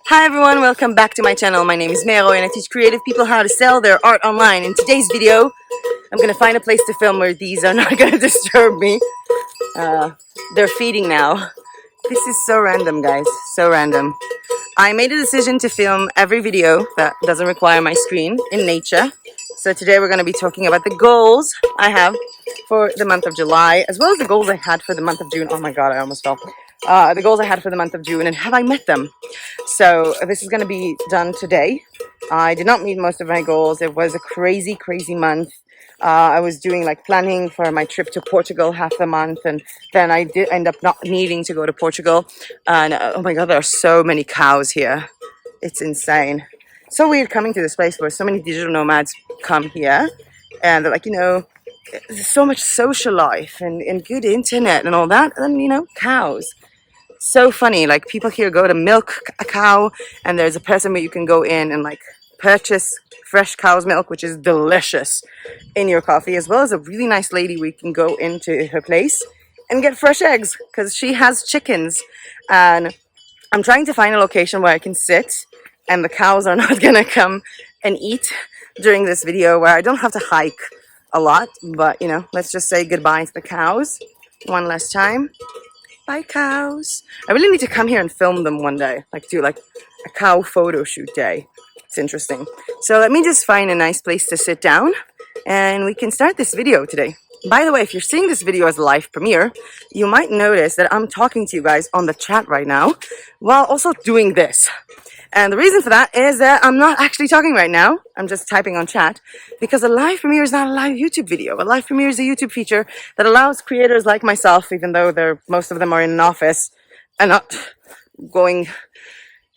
Hi everyone, welcome back to my channel. My name is MeyAroyo and I teach creative people how to sell their art online. In today's video, I'm going to find a place to film where these are not going to disturb me. They're feeding now. This is so random, guys. So random. I made a decision to film every video that doesn't require my screen in nature. So today we're going to be talking about the goals I have for the month of July, as well as the goals I had for the month of June. Oh my god, I almost fell. The goals I had for the month of June, and have I met them? So this is going to be done today. I did not meet most of my goals. It was a crazy month. I was doing like planning for my trip to Portugal half the month, and then I did end up not needing to go to Portugal. And oh my god, there are so many cows here. It's insane. So weird coming to this place where so many digital nomads come here, and they're like, there's so much social life and good internet and all that, and cows. So funny, like people here go to milk a cow, and there's a person where you can go in and like purchase fresh cow's milk, which is delicious, in your coffee, as well as a really nice lady where you can go into her place and get fresh eggs because she has chickens. And I'm trying to find a location where I can sit and the cows are not gonna come and eat during this video, where I don't have to hike a lot, but let's just say goodbye to the cows one last time. Bye, cows. I really need to come here and film them one day, like do like a cow photo shoot day. It's interesting. So let me just find a nice place to sit down and we can start this video today. By the way, if you're seeing this video as a live premiere, you might notice that I'm talking to you guys on the chat right now while also doing this. And the reason for that is that I'm not actually talking right now. I'm just typing on chat, because a live premiere is not a live YouTube video. A live premiere is a YouTube feature that allows creators like myself, even though most of them are in an office and not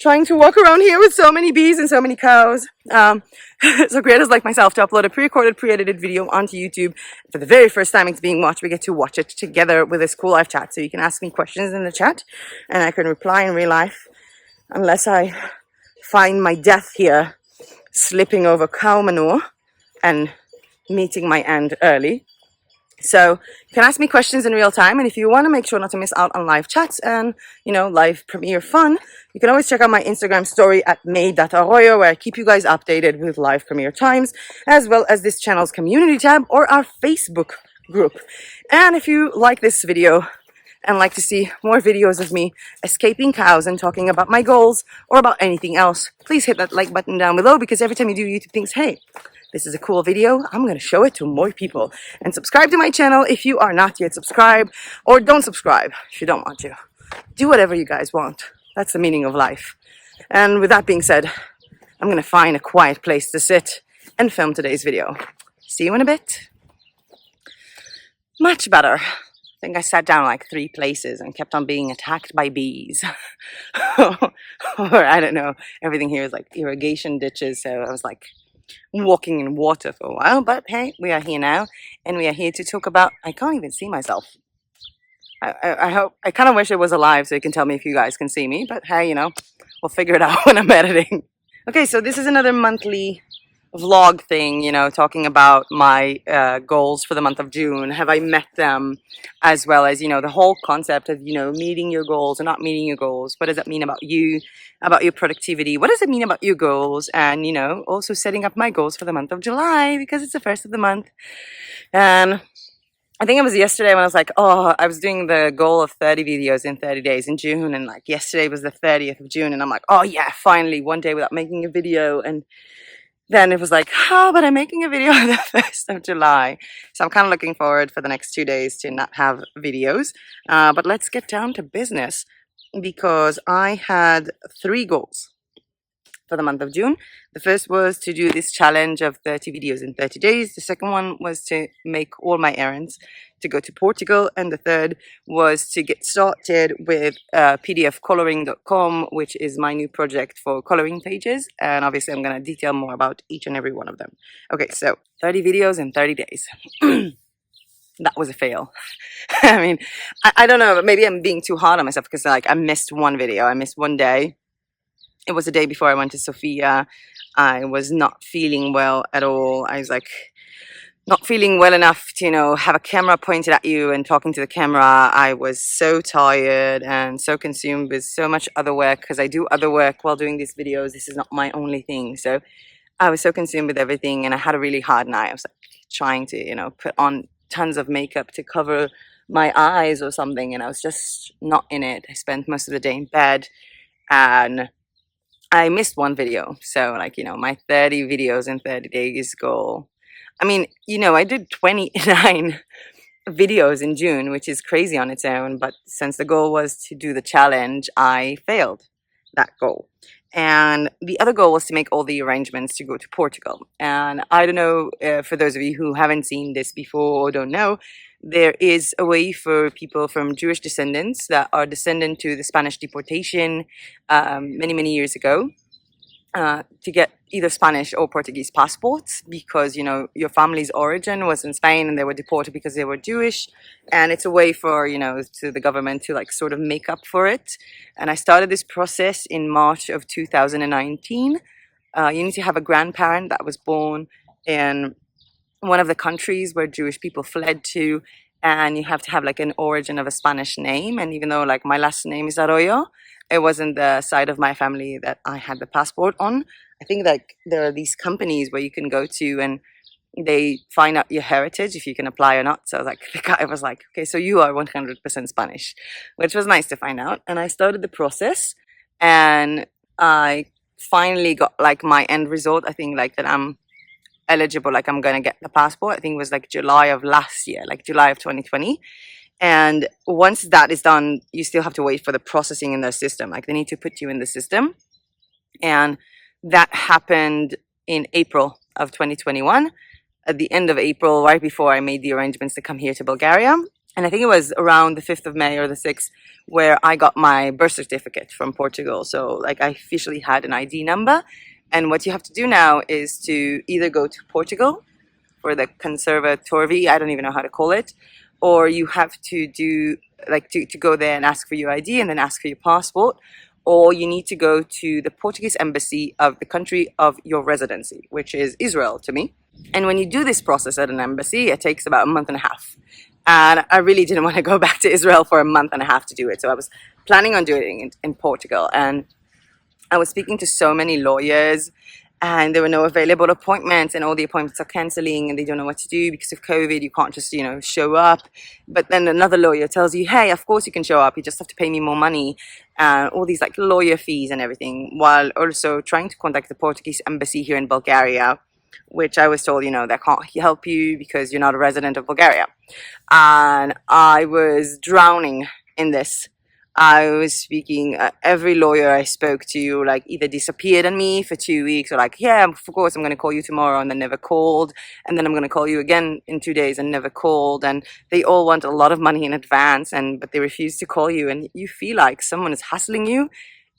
trying to walk around here with so many bees and so many cows. So creators like myself to upload a pre-recorded, pre-edited video onto YouTube. For the very first time it's being watched, we get to watch it together with this cool live chat. So you can ask me questions in the chat and I can reply in real life, unless I find my death here slipping over cow manure and meeting my end early. So you can ask me questions in real time, and if you want to make sure not to miss out on live chats and live premiere fun, you can always check out my Instagram story at May.Aroyo, where I keep you guys updated with live premiere times, as well as this channel's community tab or our Facebook group. And if you like this video and like to see more videos of me escaping cows and talking about my goals or about anything else, please hit that like button down below, because every time you do, YouTube thinks, hey, this is a cool video, I'm going to show it to more people. And subscribe to my channel if you are not yet subscribed, or don't subscribe if you don't want to. Do whatever you guys want. That's the meaning of life. And with that being said, I'm going to find a quiet place to sit and film today's video. See you in a bit. Much better. I think I sat down like 3 places and kept on being attacked by bees. Or I don't know, everything here is like irrigation ditches, so I was like walking in water for a while. But hey, we are here now, and we are here to talk about, I can't even see myself. I kind of wish it was alive so you can tell me if you guys can see me, but hey, we'll figure it out when I'm editing. Okay, so this is another monthly vlog thing, talking about my goals for the month of June. Have I met them? As well as, the whole concept of, meeting your goals or not meeting your goals. What does that mean about you, about your productivity? What does it mean about your goals? And, also setting up my goals for the month of July, because it's the first of the month. And I think it was yesterday when I was like, oh, I was doing the goal of 30 videos in 30 days in June. And like yesterday was the 30th of June. And I'm like, oh yeah, finally, one day without making a video. And then it was like, how about I'm making a video on the 1st of July? So I'm kind of looking forward for the next 2 days to not have videos. But let's get down to business, because I had 3 goals for the month of June. The first was to do this challenge of 30 videos in 30 days. The second one was to make all my errands to go to Portugal. And the third was to get started with pdfcoloring.com, which is my new project for coloring pages. And obviously I'm going to detail more about each and every one of them. Okay, so 30 videos in 30 days. That was a fail. I mean, I don't know, maybe I'm being too hard on myself, because like I missed one video. I missed one day. It was the day before I went to Sofia. I was not feeling well at all. I was like not feeling well enough to, have a camera pointed at you and talking to the camera. I was so tired and so consumed with so much other work, because I do other work while doing these videos. This is not my only thing. So I was so consumed with everything, and I had a really hard night. I was like trying to, put on tons of makeup to cover my eyes or something, and I was just not in it. I spent most of the day in bed, and I missed one video. So, like, my 30 videos in 30 days goal. I mean, I did 29 videos in June, which is crazy on its own. But since the goal was to do the challenge, I failed that goal. And the other goal was to make all the arrangements to go to Portugal. And I don't know, for those of you who haven't seen this before or don't know, there is a way for people from Jewish descendants that are descendant to the Spanish deportation many, many years ago, to get either Spanish or Portuguese passports, because your family's origin was in Spain and they were deported because they were Jewish, and it's a way for to the government to like sort of make up for it. And I started this process in March of 2019. You need to have a grandparent that was born in one of the countries where Jewish people fled to, and you have to have like an origin of a Spanish name. And even though like my last name is Arroyo, it wasn't the side of my family that I had the passport on. I think like there are these companies where you can go to and they find out your heritage if you can apply or not. So I was like, the guy was like, okay, so you are 100% Spanish, which was nice to find out. And I started the process, and I finally got like my end result. I think like that I'm eligible, like I'm gonna get the passport. I think it was like July of last year, like July of 2020. And once that is done, you still have to wait for the processing in their system. Like they need to put you in the system. And that happened in April of 2021. At the end of April, right before I made the arrangements to come here to Bulgaria. And I think it was around the 5th of May or the 6th where I got my birth certificate from Portugal. So like I officially had an ID number. And what you have to do now is to either go to Portugal for the conservatorvi, I don't even know how to call it, or you have to do like to go there and ask for your ID and then ask for your passport, or you need to go to the Portuguese embassy of the country of your residency, which is Israel to me. And when you do this process at an embassy, it takes about a month and a half. And I really didn't want to go back to Israel for a month and a half to do it. So I was planning on doing it in Portugal. And I was speaking to so many lawyers, and there were no available appointments, and all the appointments are cancelling, and they don't know what to do because of COVID. You can't just, show up. But then another lawyer tells you, hey, of course you can show up. You just have to pay me more money, and all these like lawyer fees and everything, while also trying to contact the Portuguese embassy here in Bulgaria, which I was told, they can't help you because you're not a resident of Bulgaria. And I was drowning in this. I was speaking, every lawyer I spoke to, like, either disappeared on me for 2 weeks, or like, yeah, of course, I'm going to call you tomorrow, and then never called. And then I'm going to call you again in 2 days and never called. And they all want a lot of money in advance, but they refuse to call you. And you feel like someone is hassling you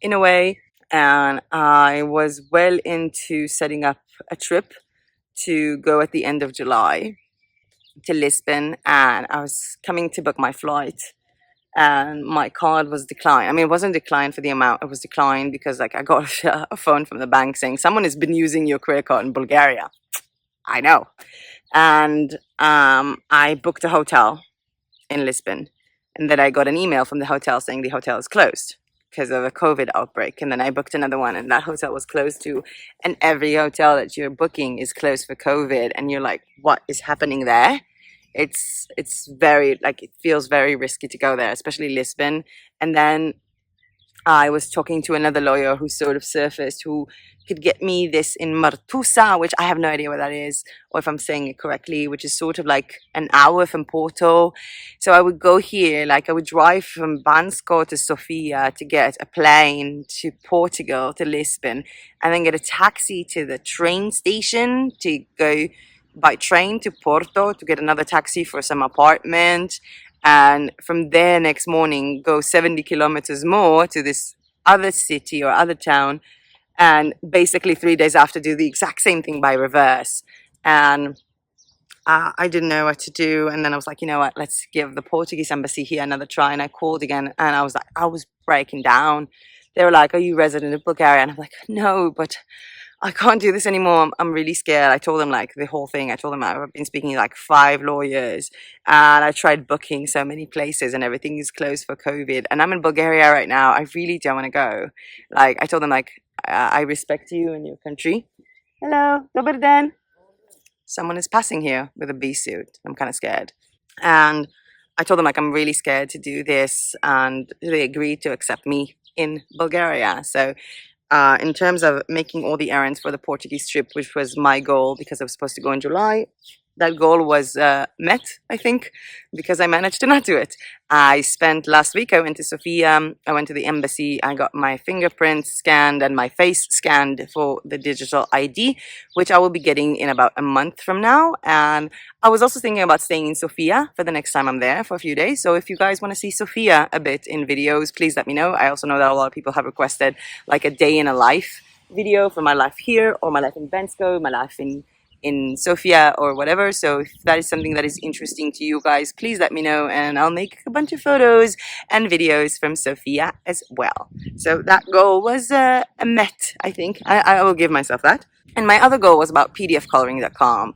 in a way. And I was well into setting up a trip to go at the end of July to Lisbon, and I was coming to book my flight, and my card was declined. I mean, it wasn't declined for the amount, it was declined because like I got a phone from the bank saying someone has been using your credit card in Bulgaria. I know. And I booked a hotel in Lisbon, and then I got an email from the hotel saying the hotel is closed because of a COVID outbreak. And then I booked another one, and that hotel was closed too. And every hotel that you're booking is closed for COVID, and you're like, what is happening there? It's very, like, it feels very risky to go there, especially Lisbon. And then I was talking to another lawyer who sort of surfaced, who could get me this in Martusa, which I have no idea what that is, or if I'm saying it correctly, which is sort of like an hour from Porto. So I would go here, like I would drive from Bansko to Sofia to get a plane to Portugal, to Lisbon, and then get a taxi to the train station to go by train to Porto to get another taxi for some apartment, and from there next morning go 70 kilometers more to this other city or other town, and basically 3 days after do the exact same thing by reverse. And I didn't know what to do, and then I was like, you know what, let's give the Portuguese embassy here another try. And I called again, and I was breaking down. They were like, are you resident of Bulgaria? And I'm like, no, but I can't do this anymore. I'm really scared. I told them like the whole thing. I told them I've been speaking to like 5 lawyers and I tried booking so many places and everything is closed for COVID. And I'm in Bulgaria right now. I really don't want to go. Like I told them like I respect you and your country. Hello, Dobar dan. Someone is passing here with a bee suit. I'm kind of scared. And I told them like I'm really scared to do this and they agreed to accept me in Bulgaria. So in terms of making all the errands for the Portuguese trip, which was my goal because I was supposed to go in July. That goal was met, I think, because I managed to not do it. I spent last week, I went to Sofia, I went to the embassy, I got my fingerprints scanned and my face scanned for the digital ID, which I will be getting in about a month from now. And I was also thinking about staying in Sofia for the next time I'm there for a few days. So if you guys want to see Sofia a bit in videos, please let me know. I also know that a lot of people have requested like a day in a life video for my life here or my life in Bensko, my life in Sofia or whatever. So if that is something that is interesting to you guys, please let me know and I'll make a bunch of photos and videos from Sofia as well. So that goal was met, I think. I will give myself that. And my other goal was about pdfcoloring.com.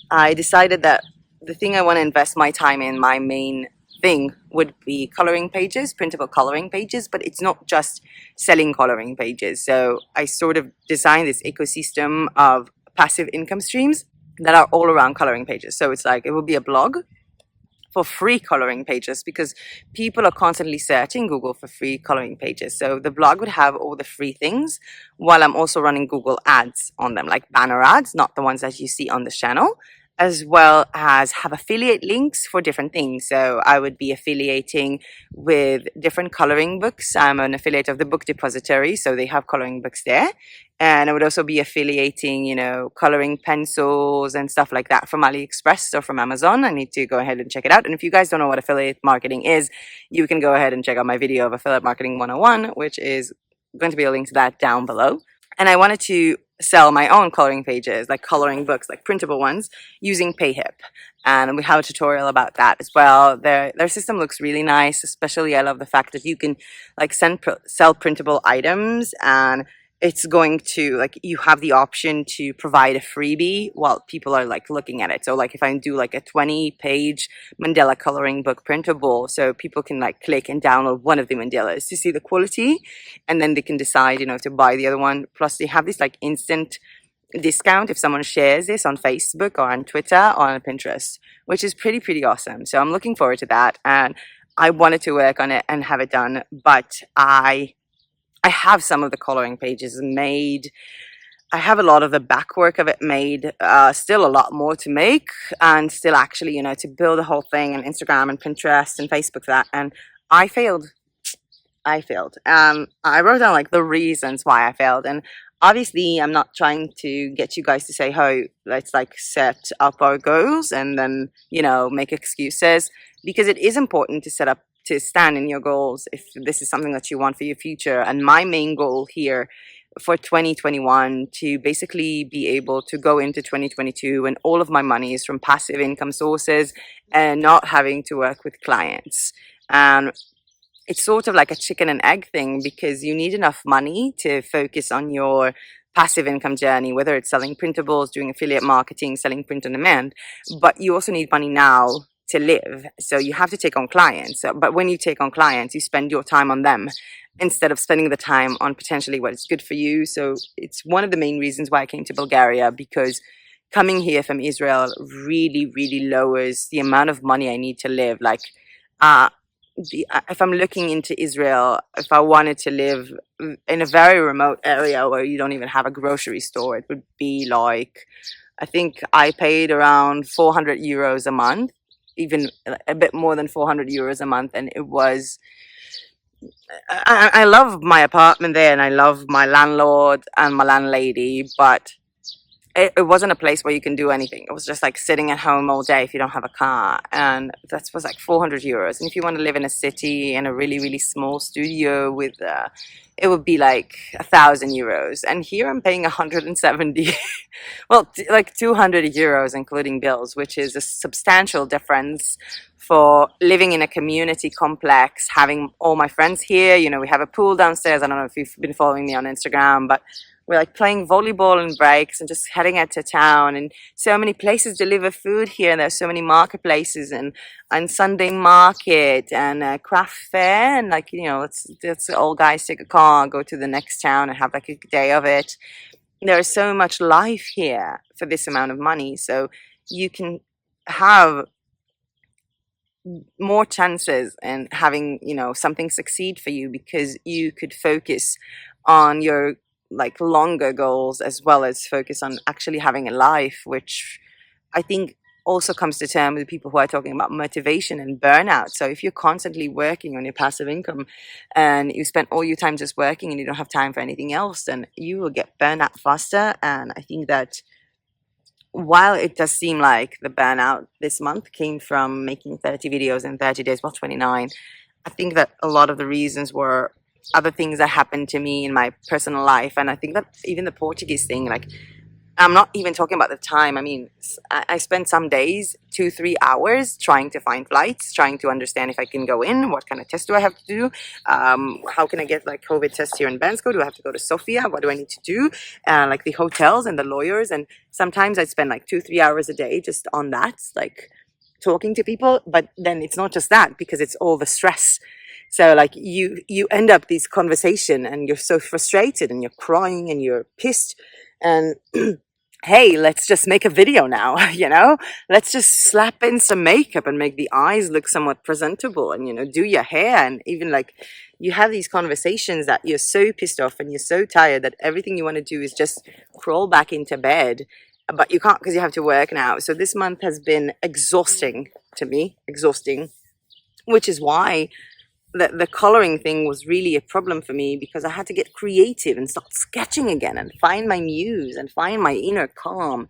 I decided that the thing I want to invest my time in, my main thing, would be coloring pages, printable coloring pages, but it's not just selling coloring pages. So I sort of designed this ecosystem of passive income streams that are all around coloring pages. So it's like it will be a blog for free coloring pages because people are constantly searching Google for free coloring pages. So the blog would have all the free things while I'm also running Google ads on them, like banner ads, not the ones that you see on the channel, as well as have affiliate links for different things. So I would be affiliating with different coloring books. I'm an affiliate of the Book Depository, so they have coloring books there. And I would also be affiliating, you know, coloring pencils and stuff like that from AliExpress or from Amazon. I need to go ahead and check it out. And if you guys don't know what affiliate marketing is, you can go ahead and check out my video of Affiliate Marketing 101, which is going to be a link to that down below. And I wanted to sell my own coloring pages, like coloring books, like printable ones, using PayHip. And we have a tutorial about that as well. Their system looks really nice. Especially I love the fact that you can like sell printable items and it's going to like you have the option to provide a freebie while people are like looking at it. So like if I do like a 20-page mandala coloring book printable, so people can like click and download one of the mandalas to see the quality and then they can decide, you know, to buy the other one. Plus they have this like instant discount if someone shares this on Facebook or on Twitter or on Pinterest, which is pretty awesome. So I'm looking forward to that and I wanted to work on it and have it done, but I have some of the coloring pages made. I have a lot of the back work of it made, still a lot more to make and still actually, you know, to build the whole thing and Instagram and Pinterest and Facebook for that. And I failed. I wrote down like the reasons why I failed. And obviously I'm not trying to get you guys to say, oh, let's like set up our goals and then, you know, make excuses, because it is important to set up to stand in your goals if this is something that you want for your future. And my main goal here for 2021 to basically be able to go into 2022 and all of my money is from passive income sources and not having to work with clients. And it's sort of like a chicken and egg thing because you need enough money to focus on your passive income journey, whether it's selling printables, doing affiliate marketing, selling print on demand, but you also need money now to live. So you have to take on clients. But when you take on clients, you spend your time on them instead of spending the time on potentially what is good for you. So it's one of the main reasons why I came to Bulgaria, because coming here from Israel really lowers the amount of money I need to live. Like, if I'm looking into Israel, if I wanted to live in a very remote area where you don't even have a grocery store, it would be like, I think I paid around 400 euros a month, even a bit more than 400 euros a month. And it was, I love my apartment there and I love my landlord and my landlady, but it wasn't a place where you can do anything. It was just like sitting at home all day if you don't have a car. And that was like 400 euros. And if you want to live in a city in a really small studio with, it would be like 1,000 euros. And here I'm paying 170, well, like 200 euros, including bills, which is a substantial difference for living in a community complex, having all my friends here. You know, we have a pool downstairs. I don't know if you've been following me on Instagram, but we're like playing volleyball in breaks and just heading out to town. And so many places deliver food here. And there's so many marketplaces and Sunday market and a craft fair. And like, you know, it's all guys take a car, go to the next town and have like a day of it. There's so much life here for this amount of money. So you can have more chances in having, you know, something succeed for you because you could focus on your like longer goals as well as focus on actually having a life, which I think also comes to terms with people who are talking about motivation and burnout. So if you're constantly working on your passive income and you spend all your time just working and you don't have time for anything else, then you will get burnout faster. And I think that while it does seem like the burnout this month came from making 30 videos in 30 days, well, 29, I think that a lot of the reasons were other things that happened to me in my personal life. And I think that even the Portuguese thing, like, I'm not even talking about the time. I mean, I spent some days, 2-3 hours trying to find flights, trying to understand if I can go in, what kind of test do I have to do, how can I get like COVID tests here in Bansko, do I have to go to Sofia, what do I need to do, like the hotels and the lawyers. And sometimes I'd spend like 2-3 hours a day just on that, like talking to people. But then it's not just that, because it's all the stress. So like you end up these conversation and you're so frustrated and you're crying and you're pissed and hey, let's just make a video now, you know, let's just slap in some makeup and make the eyes look somewhat presentable and, you know, do your hair. And even like you have these conversations that you're so pissed off and you're so tired that everything you want to do is just crawl back into bed, but you can't because you have to work now. So this month has been exhausting to me, which is why the coloring thing was really a problem for me, because I had to get creative and start sketching again and find my muse and find my inner calm,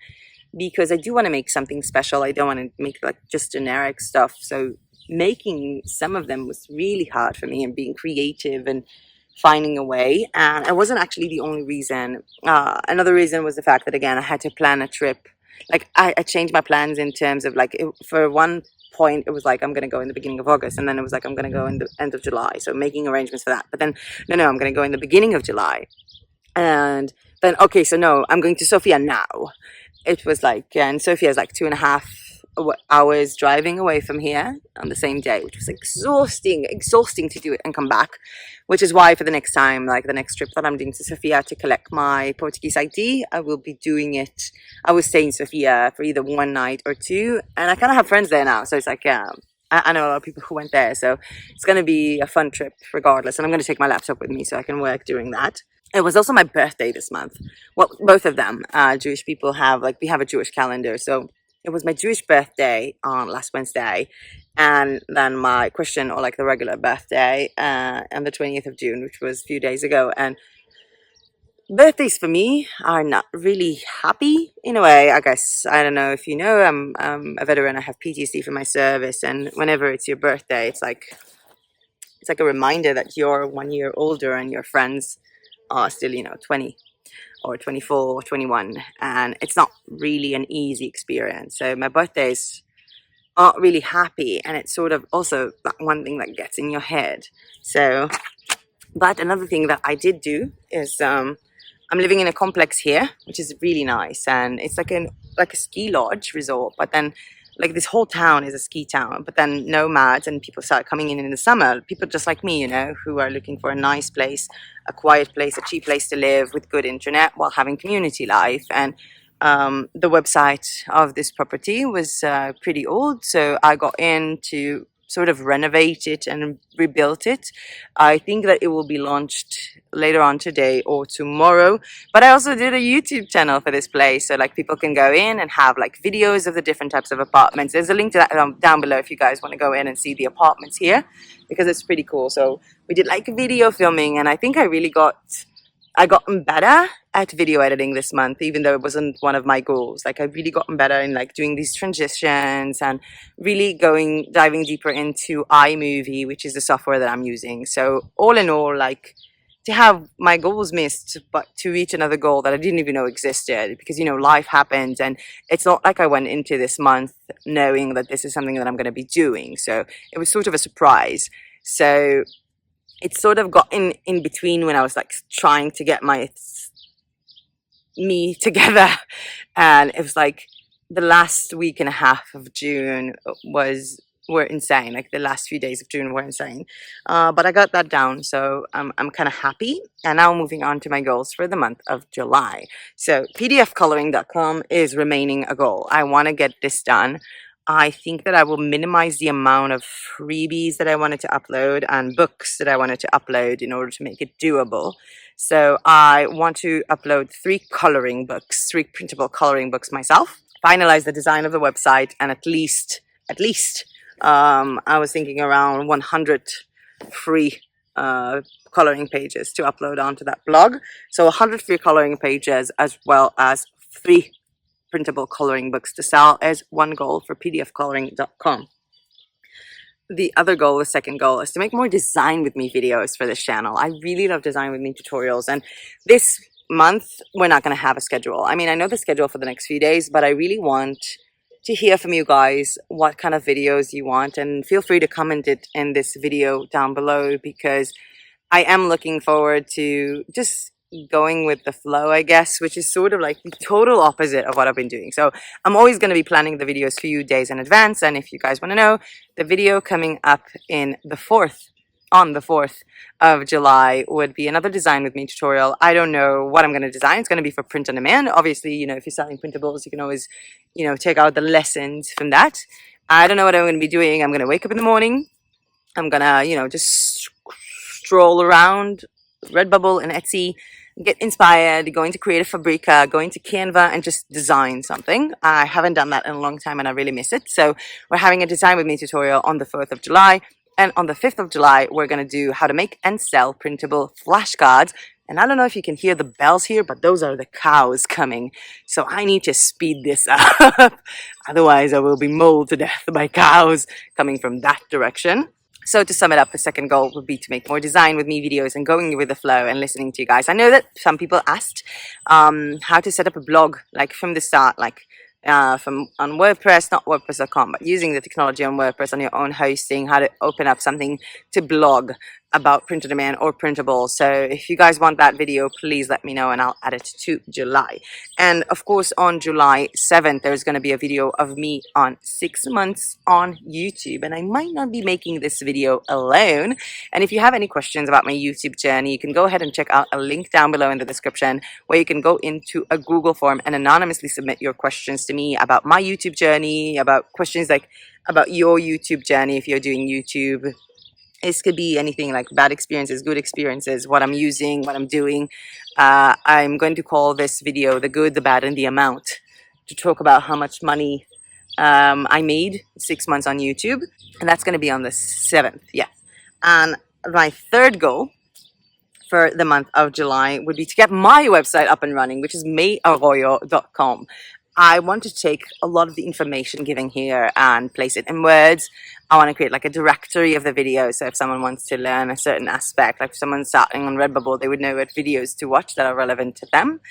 because I do want to make something special. I don't want to make like just generic stuff. So making some of them was really hard for me, and being creative and finding a way. And it wasn't actually the only reason. Another reason was the fact that, again, I had to plan a trip. Like I changed my plans in terms of like for one point it was like I'm gonna go in the beginning of August, and then it was like I'm gonna go in the end of July, so making arrangements for that. But then no, I'm gonna go in the beginning of July. And then okay, so no, I'm going to Sofia now. It was like, and Sofia is like 2.5 hours driving away from here on the same day, which was exhausting to do it and come back. Which is why for the next time, like the next trip that I'm doing to Sofia to collect my Portuguese ID, I will be doing it. I will stay in Sofia for either one night or two, and I kind of have friends there now, so it's like I know a lot of people who went there, so it's going to be a fun trip regardless. And I'm going to take my laptop with me so I can work during that. It was also my birthday this month. Well, both of them. Jewish people have, like, we have a Jewish calendar, so it was my Jewish birthday on last Wednesday, and then my Christian, or like the regular birthday, on the 20th of June, which was a few days ago. And birthdays for me are not really happy in a way, I guess. I don't know if you know, I'm a veteran. I have PTSD from my service, and whenever it's your birthday, it's like a reminder that you're 1 year older and your friends are still, you know, 20 or 24 or 21, and it's not really an easy experience. So my birthdays aren't really happy, and it's sort of also that one thing that gets in your head. So, but another thing that I did do is I'm living in a complex here, which is really nice, and it's like a ski lodge resort, but then like this whole town is a ski town. But then nomads and people start coming in the summer, people just like me, you know, who are looking for a nice place, a quiet place, a cheap place to live with good internet while having community life. And the website of this property was pretty old, so I got in to sort of renovate it and rebuilt it. I think that it will be launched later on today or tomorrow. But I also did a YouTube channel for this place, so like people can go in and have like videos of the different types of apartments. There's a link to that down below if you guys want to go in and see the apartments here, because it's pretty cool. So we did like video filming, and I think I gotten better at video editing this month, even though it wasn't one of my goals. Like, I've really gotten better in like doing these transitions and really diving deeper into iMovie, which is the software that I'm using. So all in all, like, to have my goals missed, but to reach another goal that I didn't even know existed, because, you know, life happens, and it's not like I went into this month knowing that this is something that I'm going to be doing. So it was sort of a surprise. So it sort of got in between when I was like trying to get my me together. And it was like the last week and a half of June were insane. Like the last few days of June were insane. But I got that down, so I'm kind of happy. And now moving on to my goals for the month of July. So pdfcoloring.com is remaining a goal. I want to get this done. I think that I will minimize the amount of freebies that I wanted to upload and books that I wanted to upload in order to make it doable. So I want to upload 3 coloring books, 3 printable coloring books myself, finalize the design of the website, and at least, I was thinking around 100 free coloring pages to upload onto that blog. So 100 free coloring pages as well as 3 printable coloring books to sell is one goal for pdfcoloring.com. The other goal, the second goal, is to make more design with me videos for this channel. I really love design with me tutorials, and this month we're not going to have a schedule. I mean, I know the schedule for the next few days, but I really want to hear from you guys what kind of videos you want, and feel free to comment it in this video down below, because I am looking forward to just going with the flow, I guess, which is sort of like the total opposite of what I've been doing. So I'm always going to be planning the videos a few days in advance. And if you guys want to know, the video coming up on the 4th of July would be another design with me tutorial. I don't know what I'm going to design. It's going to be for print on demand. Obviously, you know, if you're selling printables, you can always, you know, take out the lessons from that. I don't know what I'm going to be doing. I'm going to wake up in the morning. I'm going to, you know, just stroll around Redbubble and Etsy, get inspired, going to Creative Fabrica, going to Canva, and just design something. I haven't done that in a long time and I really miss it. So we're having a design with me tutorial on the 4th of July. And on the 5th of July, we're going to do how to make and sell printable flashcards. And I don't know if you can hear the bells here, but those are the cows coming. So I need to speed this up. Otherwise, I will be mauled to death by cows coming from that direction. So to sum it up, the second goal would be to make more design with me videos and going with the flow and listening to you guys. I know that some people asked how to set up a blog, like from the start, like from on WordPress, not WordPress.com, but using the technology on WordPress on your own hosting, how to open up something to blog about print on demand or printable. So if you guys want that video, please let me know and I'll add it to July. And of course, on July 7th, there's going to be a video of me on 6 months on YouTube. And I might not be making this video alone. And if you have any questions about my YouTube journey, you can go ahead and check out a link down below in the description where you can go into a Google form and anonymously submit your questions to me about my YouTube journey, about questions like about your YouTube journey if you're doing YouTube. This could be anything like bad experiences, good experiences, what I'm using, what I'm doing. I'm going to call this video The Good, the Bad, and the Amount, to talk about how much money I made 6 months on YouTube. And that's going to be on the 7th, yeah. And my third goal for the month of July would be to get my website up and running, which is MeyAroyo.com. I want to take a lot of the information given here and place it in words. I want to create like a directory of the videos. So if someone wants to learn a certain aspect, like if someone's starting on Redbubble, they would know what videos to watch that are relevant to them.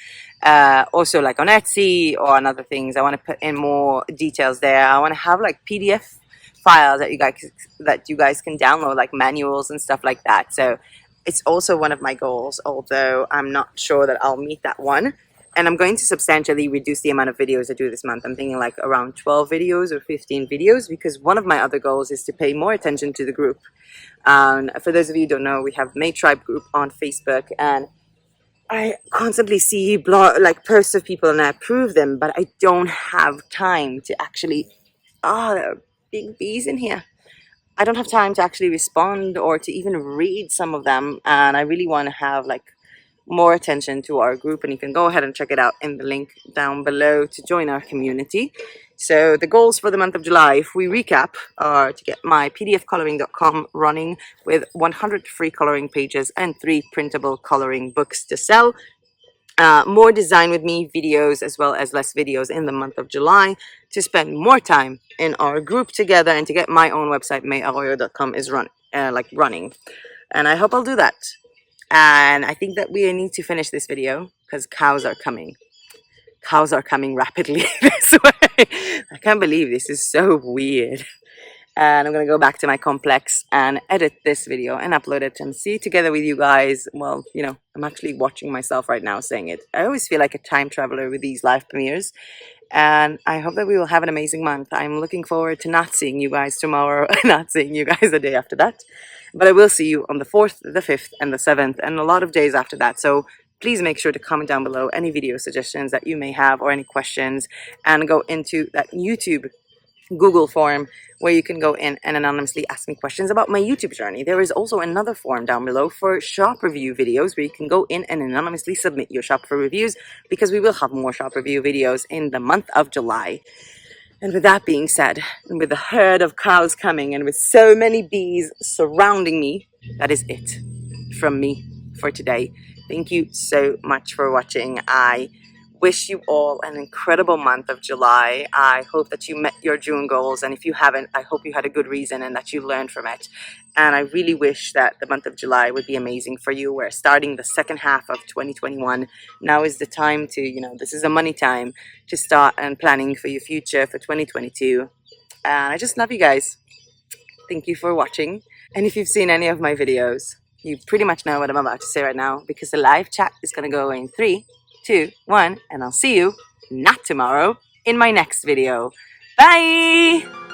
Also like on Etsy or on other things, I want to put in more details there. I want to have like PDF files that you guys can download, like manuals and stuff like that. So it's also one of my goals, although I'm not sure that I'll meet that one. And I'm going to substantially reduce the amount of videos I do this month. I'm thinking like around 12 videos or 15 videos, because one of my other goals is to pay more attention to the group. For those of you who don't know, we have May Tribe group on Facebook, and I constantly see posts of people and I approve them, but I don't have time to actually, there are big bees in here. I don't have time to actually respond or to even read some of them. And I really want to have like more attention to our group, and you can go ahead and check it out in the link down below to join our community. So the goals for the month of July, if we recap, are to get my pdfcoloring.com running with 100 free coloring pages and 3 printable coloring books to sell. More design with me videos as well as less videos in the month of July, to spend more time in our group together, and to get my own website MeyAroyo.com is running. And I hope I'll do that. And I think that we need to finish this video because cows are coming. Cows are coming rapidly this way. I can't believe this is so weird. And I'm gonna go back to my complex and edit this video and upload it and see it together with you guys. Well, you know, I'm actually watching myself right now saying it. I always feel like a time traveler with these live premieres. And I hope that we will have an amazing month. I'm looking forward to not seeing you guys tomorrow, not seeing you guys the day after that. But I will see you on the 4th, the 5th, and the 7th, and a lot of days after that. So please make sure to comment down below any video suggestions that you may have or any questions, and go into that YouTube Google form where you can go in and anonymously ask me questions about my YouTube journey. There is also another form down below for shop review videos where you can go in and anonymously submit your shop for reviews, because we will have more shop review videos in the month of July. And with that being said, and with a herd of cows coming and with so many bees surrounding me, that is it from me for today. Thank you so much for watching. I wish you all an incredible month of July. I hope that you met your June goals, and if you haven't, I hope you had a good reason and that you learned from it. And I really wish that the month of July would be amazing for you. We're starting the second half of 2021. Now is the time to, you know, this is a money time to start and planning for your future for 2022. And I just love you guys. Thank you for watching. And if you've seen any of my videos, you pretty much know what I'm about to say right now, because the live chat is going to go in 3, 2, 1, and I'll see you, not tomorrow, in my next video. Bye!